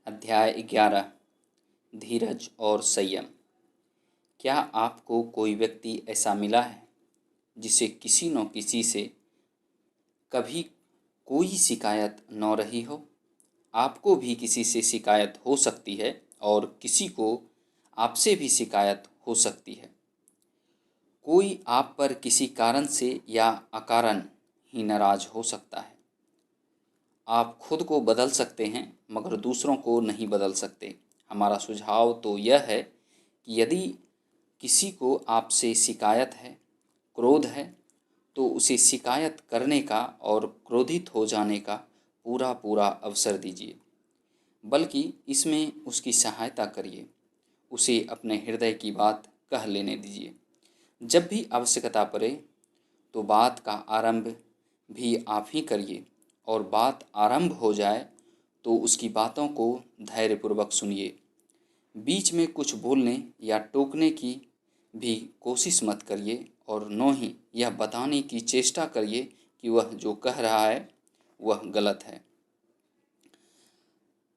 अध्याय 11। धीरज और संयम। क्या आपको कोई व्यक्ति ऐसा मिला है जिसे किसी न किसी से कभी कोई शिकायत न रही हो? आपको भी किसी से शिकायत हो सकती है और किसी को आपसे भी शिकायत हो सकती है। कोई आप पर किसी कारण से या अकारण ही नाराज हो सकता है। आप खुद को बदल सकते हैं मगर दूसरों को नहीं बदल सकते। हमारा सुझाव तो यह है कि यदि किसी को आपसे शिकायत है, क्रोध है, तो उसे शिकायत करने का और क्रोधित हो जाने का पूरा पूरा अवसर दीजिए, बल्कि इसमें उसकी सहायता करिए। उसे अपने हृदय की बात कह लेने दीजिए। जब भी आवश्यकता पड़े तो बात का आरंभ भी आप ही करिए और बात आरंभ हो जाए तो उसकी बातों को धैर्यपूर्वक सुनिए। बीच में कुछ बोलने या टोकने की भी कोशिश मत करिए और न ही यह बताने की चेष्टा करिए कि वह जो कह रहा है वह गलत है।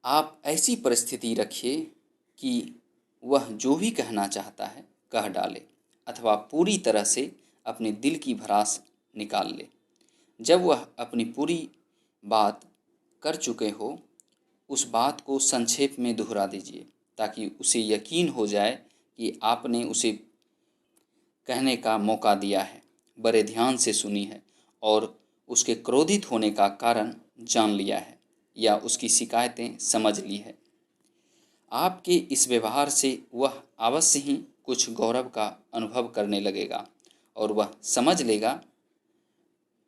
आप ऐसी परिस्थिति रखिए कि वह जो भी कहना चाहता है कह डाले अथवा पूरी तरह से अपने दिल की भड़ास निकाल ले। जब वह अपनी पूरी बात कर चुके हो, उस बात को संक्षेप में दोहरा दीजिए ताकि उसे यकीन हो जाए कि आपने उसे कहने का मौका दिया है, बड़े ध्यान से सुनी है और उसके क्रोधित होने का कारण जान लिया है या उसकी शिकायतें समझ ली है। आपके इस व्यवहार से वह अवश्य ही कुछ गौरव का अनुभव करने लगेगा और वह समझ लेगा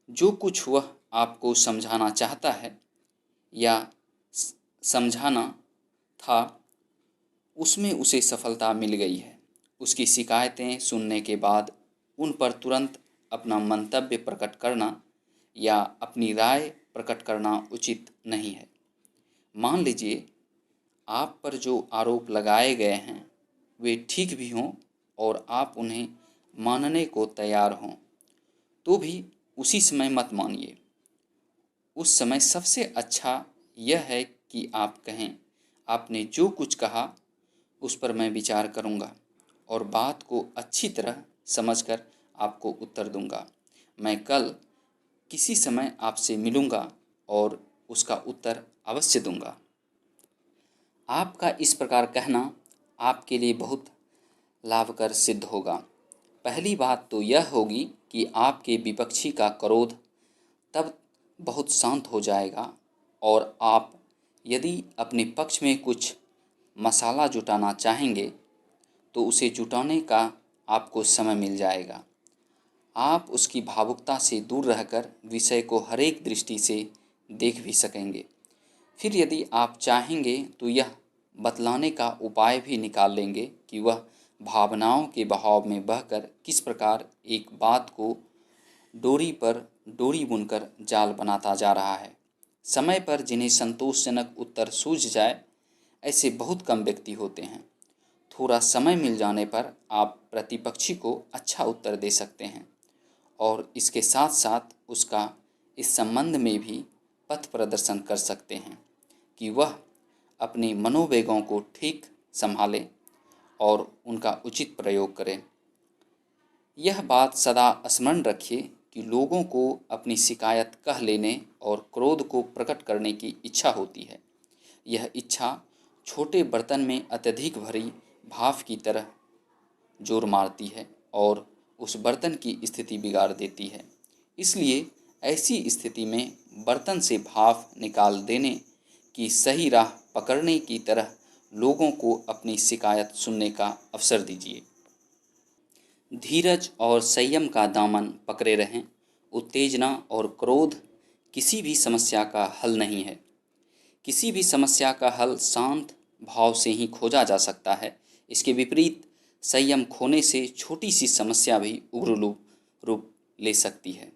जो कुछ वह आपको समझाना चाहता है या समझाना था उसमें उसे सफलता मिल गई है। उसकी शिकायतें सुनने के बाद उन पर तुरंत अपना मंतव्य प्रकट करना या अपनी राय प्रकट करना उचित नहीं है। मान लीजिए आप पर जो आरोप लगाए गए हैं वे ठीक भी हों और आप उन्हें मानने को तैयार हों, तो भी उसी समय मत मानिए। उस समय सबसे अच्छा यह है कि आप कहें, आपने जो कुछ कहा उस पर मैं विचार करूंगा और बात को अच्छी तरह समझकर आपको उत्तर दूंगा। मैं कल किसी समय आपसे मिलूंगा और उसका उत्तर अवश्य दूंगा। आपका इस प्रकार कहना आपके लिए बहुत लाभकर सिद्ध होगा। पहली बात तो यह होगी कि आपके विपक्षी का क्रोध तब बहुत शांत हो जाएगा और आप यदि अपने पक्ष में कुछ मसाला जुटाना चाहेंगे तो उसे जुटाने का आपको समय मिल जाएगा। आप उसकी भावुकता से दूर रहकर विषय को हर एक दृष्टि से देख भी सकेंगे। फिर यदि आप चाहेंगे तो यह बतलाने का उपाय भी निकाल लेंगे कि वह भावनाओं के बहाव में बहकर किस प्रकार एक बात को डोरी पर डोरी बुनकर जाल बनाता जा रहा है। समय पर जिन्हें संतोषजनक उत्तर सूझ जाए ऐसे बहुत कम व्यक्ति होते हैं। थोड़ा समय मिल जाने पर आप प्रतिपक्षी को अच्छा उत्तर दे सकते हैं और इसके साथ साथ उसका इस संबंध में भी पथ प्रदर्शन कर सकते हैं कि वह अपने मनोवेगों को ठीक संभाले और उनका उचित प्रयोग करें। यह बात सदा स्मरण रखिए कि लोगों को अपनी शिकायत कह लेने और क्रोध को प्रकट करने की इच्छा होती है। यह इच्छा छोटे बर्तन में अत्यधिक भरी भाप की तरह जोर मारती है और उस बर्तन की स्थिति बिगाड़ देती है। इसलिए ऐसी स्थिति में बर्तन से भाप निकाल देने की सही राह पकड़ने की तरह लोगों को अपनी शिकायत सुनने का अवसर दीजिए। धीरज और संयम का दामन पकड़े रहें। उत्तेजना और क्रोध किसी भी समस्या का हल नहीं है। किसी भी समस्या का हल शांत भाव से ही खोजा जा सकता है। इसके विपरीत संयम खोने से छोटी सी समस्या भी उग्र रूप ले सकती है।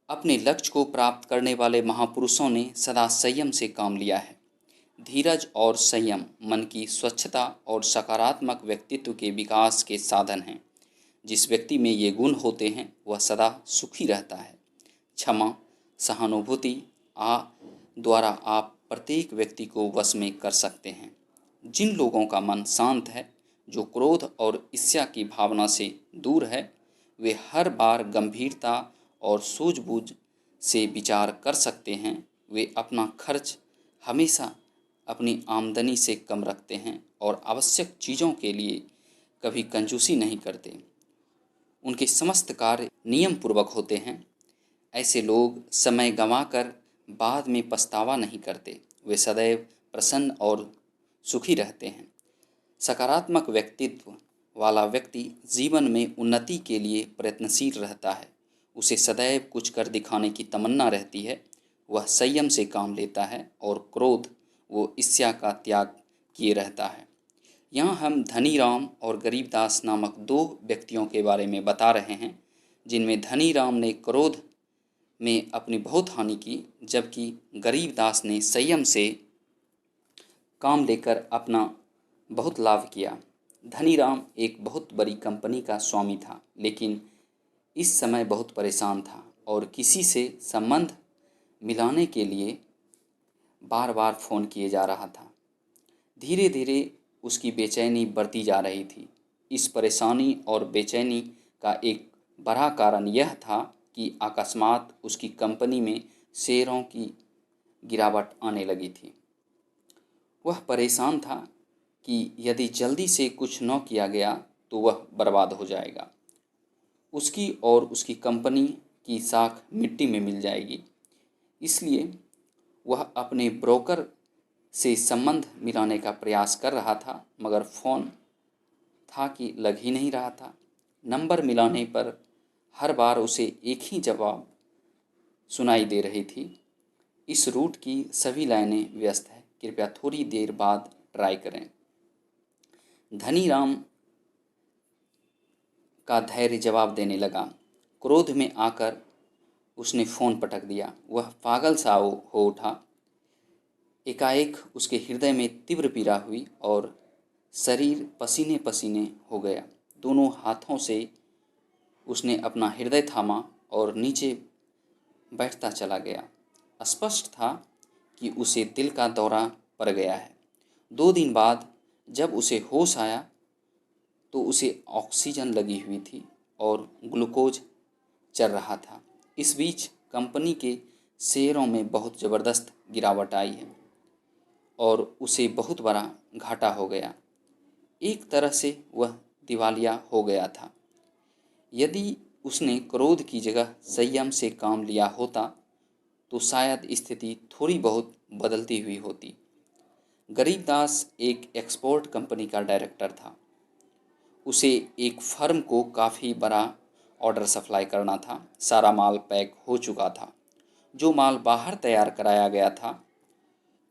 अपने लक्ष्य को प्राप्त करने वाले महापुरुषों ने सदा संयम से काम लिया है। धीरज और संयम मन की स्वच्छता और सकारात्मक व्यक्तित्व के विकास के साधन हैं। जिस व्यक्ति में ये गुण होते हैं वह सदा सुखी रहता है। क्षमा, सहानुभूति द्वारा आप प्रत्येक व्यक्ति को वश में कर सकते हैं। जिन लोगों का मन शांत है, जो क्रोध और ईर्ष्या की भावना से दूर है, वे हर बार गंभीरता और सूझबूझ से विचार कर सकते हैं। वे अपना खर्च हमेशा अपनी आमदनी से कम रखते हैं और आवश्यक चीज़ों के लिए कभी कंजूसी नहीं करते। उनके समस्त कार्य नियम पूर्वक होते हैं। ऐसे लोग समय गंवाकर बाद में पछतावा नहीं करते। वे सदैव प्रसन्न और सुखी रहते हैं। सकारात्मक व्यक्तित्व वाला व्यक्ति जीवन में उन्नति के लिए प्रयत्नशील रहता है। उसे सदैव कुछ कर दिखाने की तमन्ना रहती है। वह संयम से काम लेता है और क्रोध वो ईर्ष्या का त्याग किए रहता है। यहाँ हम धनीराम और गरीबदास नामक दो व्यक्तियों के बारे में बता रहे हैं, जिनमें धनीराम ने क्रोध में अपनी बहुत हानि की, जबकि गरीबदास ने संयम से काम लेकर अपना बहुत लाभ किया। धनीराम एक बहुत बड़ी कंपनी का स्वामी था, लेकिन इस समय बहुत परेशान था और किसी से संबंध मिलाने के लिए बार बार फ़ोन किए जा रहा था। धीरे धीरे उसकी बेचैनी बढ़ती जा रही थी। इस परेशानी और बेचैनी का एक बड़ा कारण यह था कि अकस्मात उसकी कंपनी में शेयरों की गिरावट आने लगी थी। वह परेशान था कि यदि जल्दी से कुछ न किया गया तो वह बर्बाद हो जाएगा। उसकी और उसकी कंपनी की साख मिट्टी में मिल जाएगी। इसलिए वह अपने ब्रोकर से संबंध मिलाने का प्रयास कर रहा था, मगर फ़ोन था कि लग ही नहीं रहा था। नंबर मिलाने पर हर बार उसे एक ही जवाब सुनाई दे रही थी, इस रूट की सभी लाइनें व्यस्त है, कृपया थोड़ी देर बाद ट्राई करें। धनीराम का धैर्य जवाब देने लगा। क्रोध में आकर उसने फ़ोन पटक दिया। वह पागल सा हो उठा। एकाएक उसके हृदय में तीव्र पीड़ा हुई और शरीर पसीने पसीने हो गया। दोनों हाथों से उसने अपना हृदय थामा और नीचे बैठता चला गया। स्पष्ट था कि उसे दिल का दौरा पड़ गया है। 2 दिन बाद जब उसे होश आया तो उसे ऑक्सीजन लगी हुई थी और ग्लूकोज चल रहा था। इस बीच कंपनी के शेयरों में बहुत ज़बरदस्त गिरावट आई है और उसे बहुत बड़ा घाटा हो गया। एक तरह से वह दिवालिया हो गया था। यदि उसने क्रोध की जगह संयम से काम लिया होता तो शायद स्थिति थोड़ी बहुत बदलती हुई होती। गरीबदास एक एक्सपोर्ट कंपनी का डायरेक्टर था। उसे एक फर्म को काफ़ी बड़ा ऑर्डर सप्लाई करना था। सारा माल पैक हो चुका था। जो माल बाहर तैयार कराया गया था,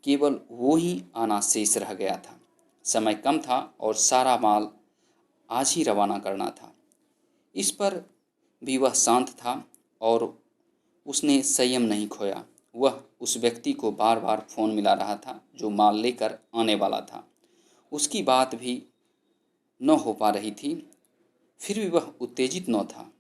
केवल वो ही आना शेष रह गया था। समय कम था और सारा माल आज ही रवाना करना था। इस पर भी वह शांत था और उसने संयम नहीं खोया। वह उस व्यक्ति को बार बार फ़ोन मिला रहा था जो माल लेकर आने वाला था। उसकी बात भी न हो पा रही थी, फिर भी वह उत्तेजित न था।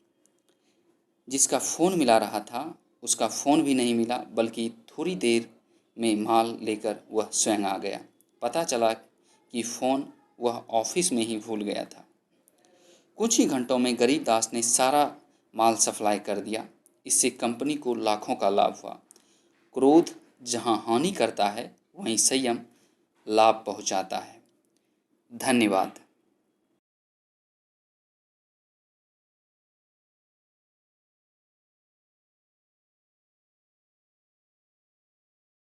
जिसका फ़ोन मिला रहा था उसका फ़ोन भी नहीं मिला, बल्कि थोड़ी देर में माल लेकर वह स्वयं आ गया। पता चला कि फ़ोन वह ऑफिस में ही भूल गया था। कुछ ही घंटों में गरीबदास ने सारा माल सप्लाई कर दिया। इससे कंपनी को लाखों का लाभ हुआ। क्रोध जहां हानि करता है, वहीं संयम लाभ पहुंचाता है। धन्यवाद।